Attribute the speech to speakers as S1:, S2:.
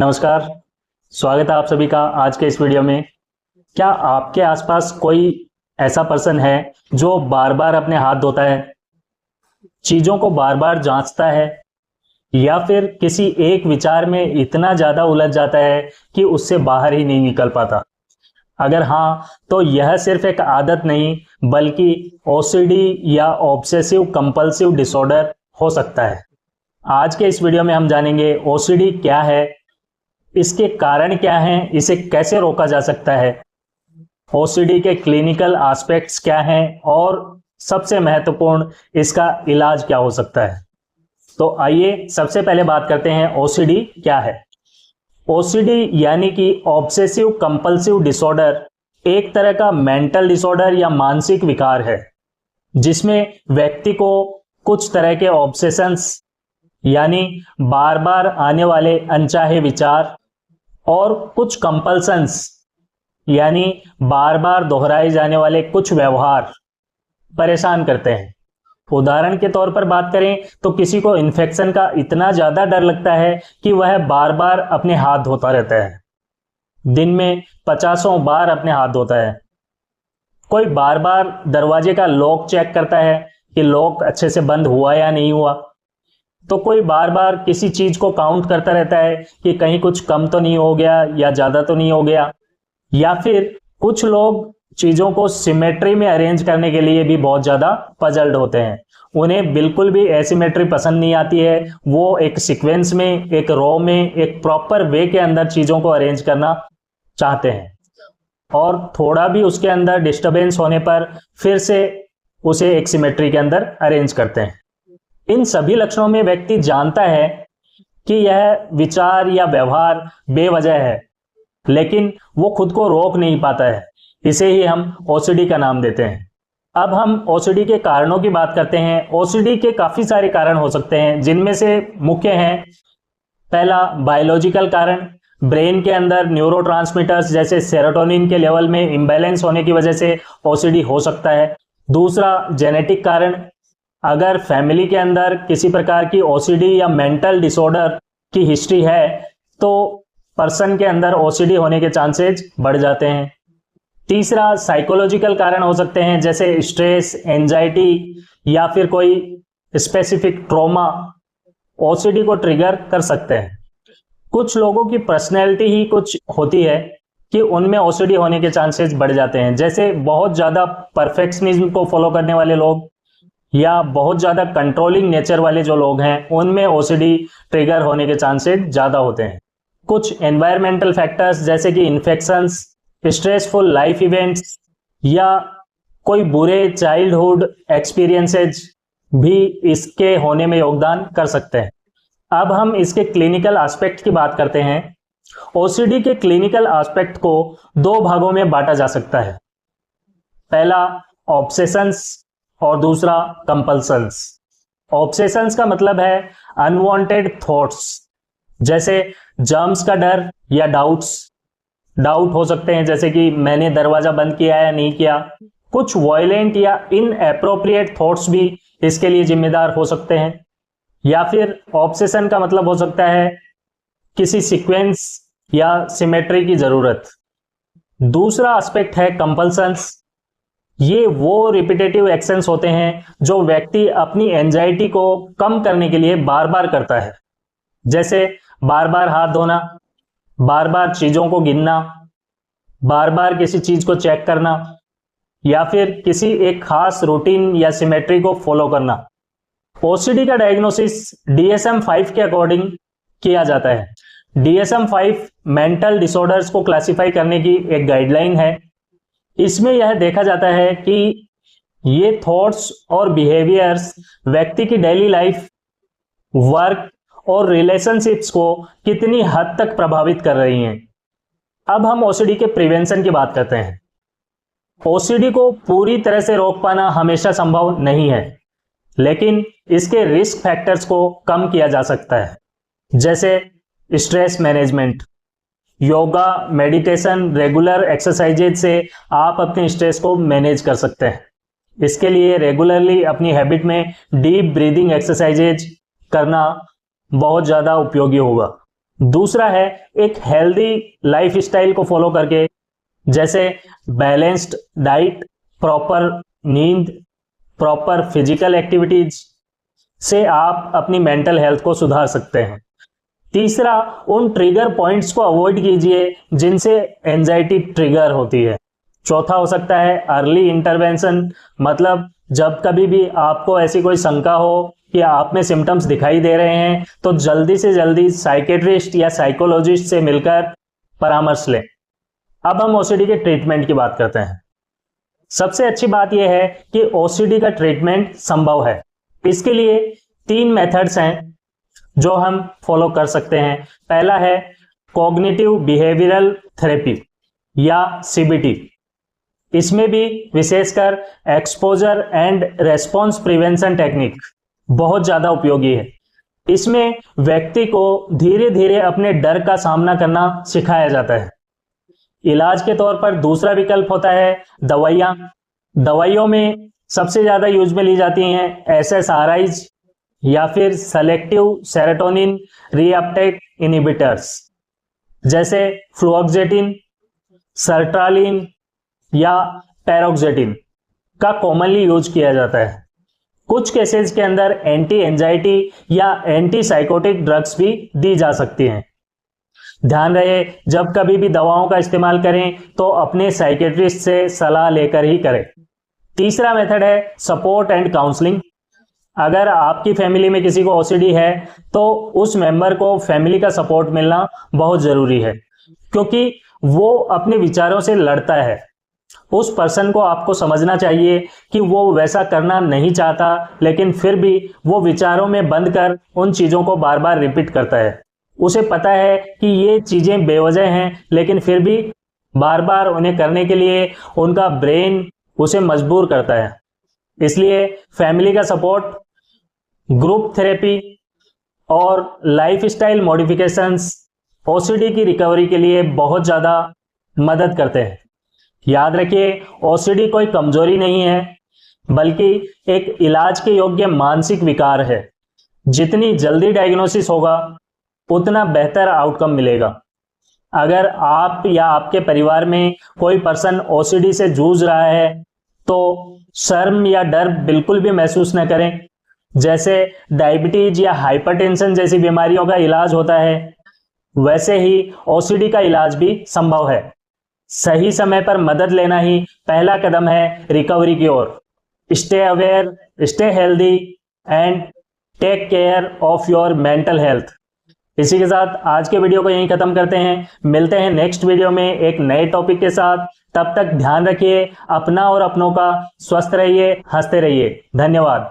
S1: नमस्कार, स्वागत है आप सभी का आज के इस वीडियो में। क्या आपके आसपास कोई ऐसा पर्सन है जो बार बार अपने हाथ धोता है, चीजों को बार बार जांचता है, या फिर किसी एक विचार में इतना ज्यादा उलझ जाता है कि उससे बाहर ही नहीं निकल पाता? अगर हाँ, तो यह सिर्फ एक आदत नहीं बल्कि ओसीडी या ऑब्सेसिव कंपल्सिव डिसऑर्डर हो सकता है। आज के इस वीडियो में हम जानेंगे ओसीडी क्या है, इसके कारण क्या हैं, इसे कैसे रोका जा सकता है, ओसीडी के क्लिनिकल एस्पेक्ट्स क्या हैं और सबसे महत्वपूर्ण इसका इलाज क्या हो सकता है। तो आइए सबसे पहले बात करते हैं ओसीडी क्या है। ओसीडी यानी कि ऑब्सेसिव कंपल्सिव डिसऑर्डर एक तरह का मेंटल डिसऑर्डर या मानसिक विकार है जिसमें व्यक्ति को कुछ तरह के ऑब्सेशंस यानी बार बार आने वाले अनचाहे विचार और कुछ कंपल्सन्स यानी बार बार दोहराए जाने वाले कुछ व्यवहार परेशान करते हैं। उदाहरण के तौर पर बात करें तो किसी को इन्फेक्शन का इतना ज्यादा डर लगता है कि वह बार बार अपने हाथ धोता रहता है, दिन में 50 बार अपने हाथ धोता है। कोई बार बार दरवाजे का लॉक चेक करता है कि लॉक अच्छे से बंद हुआ या नहीं हुआ। तो कोई बार बार किसी चीज को काउंट करता रहता है कि कहीं कुछ कम तो नहीं हो गया या ज्यादा तो नहीं हो गया। या फिर कुछ लोग चीजों को सिमेट्री में अरेंज करने के लिए भी बहुत ज्यादा पजल्ड होते हैं। उन्हें बिल्कुल भी एसिमेट्री पसंद नहीं आती है। वो एक सीक्वेंस में, एक रो में, एक प्रॉपर वे के अंदर चीजों को अरेंज करना चाहते हैं और थोड़ा भी उसके अंदर डिस्टरबेंस होने पर फिर से उसे एक सिमेट्री के अंदर अरेंज करते हैं। इन सभी लक्षणों में व्यक्ति जानता है कि यह विचार या व्यवहार बेवजह है, लेकिन वो खुद को रोक नहीं पाता है। इसे ही हम ओसीडी का नाम देते हैं। अब हम ओसीडी के कारणों की बात करते हैं। ओसीडी के काफी सारे कारण हो सकते हैं, जिनमें से मुख्य हैं, पहला बायोलॉजिकल कारण, ब्रेन के अंदर न्यूरोट्रांसमीटर्स जैसे सेरोटोनिन के लेवल में इंबैलेंस होने की वजह से ओसीडी हो सकता है। दूसरा जेनेटिक कारण, अगर फैमिली के अंदर किसी प्रकार की ओसीडी या मेंटल डिसऑर्डर की हिस्ट्री है तो पर्सन के अंदर ओसीडी होने के चांसेस बढ़ जाते हैं। तीसरा साइकोलॉजिकल कारण हो सकते हैं, जैसे स्ट्रेस, एंजाइटी या फिर कोई स्पेसिफिक ट्रॉमा ओसीडी को ट्रिगर कर सकते हैं। कुछ लोगों की पर्सनैलिटी ही कुछ होती है कि उनमें ओसीडी होने के चांसेस बढ़ जाते हैं, जैसे बहुत ज्यादा परफेक्शनिज्म को फॉलो करने वाले लोग या बहुत ज्यादा कंट्रोलिंग नेचर वाले जो लोग हैं, उनमें ओसीडी ट्रिगर होने के चांसेस ज्यादा होते हैं। कुछ एनवायरमेंटल फैक्टर्स जैसे कि इन्फेक्शंस, स्ट्रेसफुल लाइफ इवेंट्स या कोई बुरे चाइल्डहुड एक्सपीरियंसेस भी इसके होने में योगदान कर सकते हैं। अब हम इसके क्लिनिकल एस्पेक्ट की बात करते हैं। ओसीडी के क्लिनिकल एस्पेक्ट को दो भागों में बांटा जा सकता है, पहला ऑब्सेशंस और दूसरा कंपल्सन्स। ऑब्सेशंस का मतलब है अनवांटेड थॉट्स, जैसे जर्म्स का डर या डाउट हो सकते हैं, जैसे कि मैंने दरवाजा बंद किया या नहीं किया। कुछ वायलेंट या इनएप्रोप्रिएट थॉट्स भी इसके लिए जिम्मेदार हो सकते हैं। या फिर ऑब्सेशन का मतलब हो सकता है किसी सीक्वेंस या सिमेट्री की जरूरत। दूसरा एस्पेक्ट है कंपल्सन्स। ये वो रिपीटेटिव एक्शंस होते हैं जो व्यक्ति अपनी एंजाइटी को कम करने के लिए बार बार करता है, जैसे बार बार हाथ धोना, बार बार चीजों को गिनना, बार बार किसी चीज को चेक करना या फिर किसी एक खास रूटीन या सिमेट्री को फॉलो करना। ओसीडी का डायग्नोसिस DSM-5 के अकॉर्डिंग किया जाता है। DSM-5 मेंटल डिसऑर्डर्स को क्लासिफाई करने की एक गाइडलाइन है। इसमें यह देखा जाता है कि ये थॉट्स और बिहेवियर्स व्यक्ति की डेली लाइफ, वर्क और रिलेशनशिप्स को कितनी हद तक प्रभावित कर रही हैं। अब हम ओसीडी के प्रिवेंशन की बात करते हैं। ओसीडी को पूरी तरह से रोक पाना हमेशा संभव नहीं है, लेकिन इसके रिस्क फैक्टर्स को कम किया जा सकता है, जैसे stress management, yoga, meditation, regular exercises से आप अपने स्ट्रेस को मैनेज कर सकते हैं। इसके लिए रेगुलरली अपनी हैबिट में डीप ब्रीदिंग एक्सरसाइजेज करना बहुत ज़्यादा उपयोगी होगा। दूसरा है एक हेल्दी लाइफ स्टाइल को फॉलो करके, जैसे बैलेंस्ड डाइट, प्रॉपर नींद, प्रॉपर फिजिकल एक्टिविटीज से आप अपनी मेंटल हेल्थ को सुधार सकते हैं। तीसरा, उन ट्रिगर पॉइंट्स को अवॉइड कीजिए जिनसे एंजाइटी ट्रिगर होती है। चौथा हो सकता है अर्ली इंटरवेंशन, मतलब जब कभी भी आपको ऐसी कोई शंका हो कि आप में सिम्टम्स दिखाई दे रहे हैं तो जल्दी से जल्दी साइकेट्रिस्ट या साइकोलॉजिस्ट से मिलकर परामर्श लें। अब हम ओसीडी के ट्रीटमेंट की बात करते हैं। सबसे अच्छी बात यह है कि ओसीडी का ट्रीटमेंट संभव है। इसके लिए 3 मेथड्स हैं जो हम फॉलो कर सकते हैं। पहला है कॉग्निटिव बिहेवियरल थेरेपी या सीबीटी। इसमें भी विशेषकर exposure and response prevention technique बहुत ज्यादा उपयोगी है। इसमें व्यक्ति को धीरे धीरे अपने डर का सामना करना सिखाया जाता है। इलाज के तौर पर दूसरा विकल्प होता है दवाइयाँ। दवाइयों में सबसे ज्यादा यूज में ली जाती हैं एसएसआरआईज या फिर सेलेक्टिव सेरोटोनिन रीअपटेक इनहिबिटर्स, जैसे फ्लुओक्सेटिन, सर्ट्रालिन या पैरोक्सेटिन का कॉमनली यूज किया जाता है। कुछ केसेस के अंदर एंटी एंजाइटी या एंटी साइकोटिक ड्रग्स भी दी जा सकती हैं। ध्यान रहे, जब कभी भी दवाओं का इस्तेमाल करें तो अपने साइकेट्रिस्ट से सलाह लेकर ही करें। तीसरा मेथड है सपोर्ट एंड काउंसलिंग। अगर आपकी फैमिली में किसी को ओसीडी है तो उस मेंबर को फैमिली का सपोर्ट मिलना बहुत जरूरी है, क्योंकि वो अपने विचारों से लड़ता है। उस पर्सन को आपको समझना चाहिए कि वो वैसा करना नहीं चाहता, लेकिन फिर भी वो विचारों में बंद कर उन चीजों को बार बार रिपीट करता है। उसे पता है कि ये चीजें बेवजह हैं, लेकिन फिर भी बार बार उन्हें करने के लिए उनका ब्रेन उसे मजबूर करता है। इसलिए फैमिली का सपोर्ट, ग्रुप थेरेपी और लाइफस्टाइल मॉडिफिकेशंस ओसीडी की रिकवरी के लिए बहुत ज्यादा मदद करते हैं। याद रखिए, ओसीडी कोई कमजोरी नहीं है, बल्कि एक इलाज के योग्य मानसिक विकार है। जितनी जल्दी डायग्नोसिस होगा उतना बेहतर आउटकम मिलेगा। अगर आप या आपके परिवार में कोई पर्सन ओसीडी से जूझ रहा है तो शर्म या डर बिल्कुल भी महसूस न करें। जैसे डायबिटीज या हाइपरटेंशन जैसी बीमारियों का इलाज होता है, वैसे ही ओसीडी का इलाज भी संभव है। सही समय पर मदद लेना ही पहला कदम है रिकवरी की ओर। Stay aware, stay healthy and take care of your mental health. इसी के साथ आज के वीडियो को यहीं खत्म करते हैं। मिलते हैं नेक्स्ट वीडियो में एक नए टॉपिक के साथ। तब तक ध्यान रखिए अपना और अपनों का। स्वस्थ रहिए, हंसते रहिए। धन्यवाद।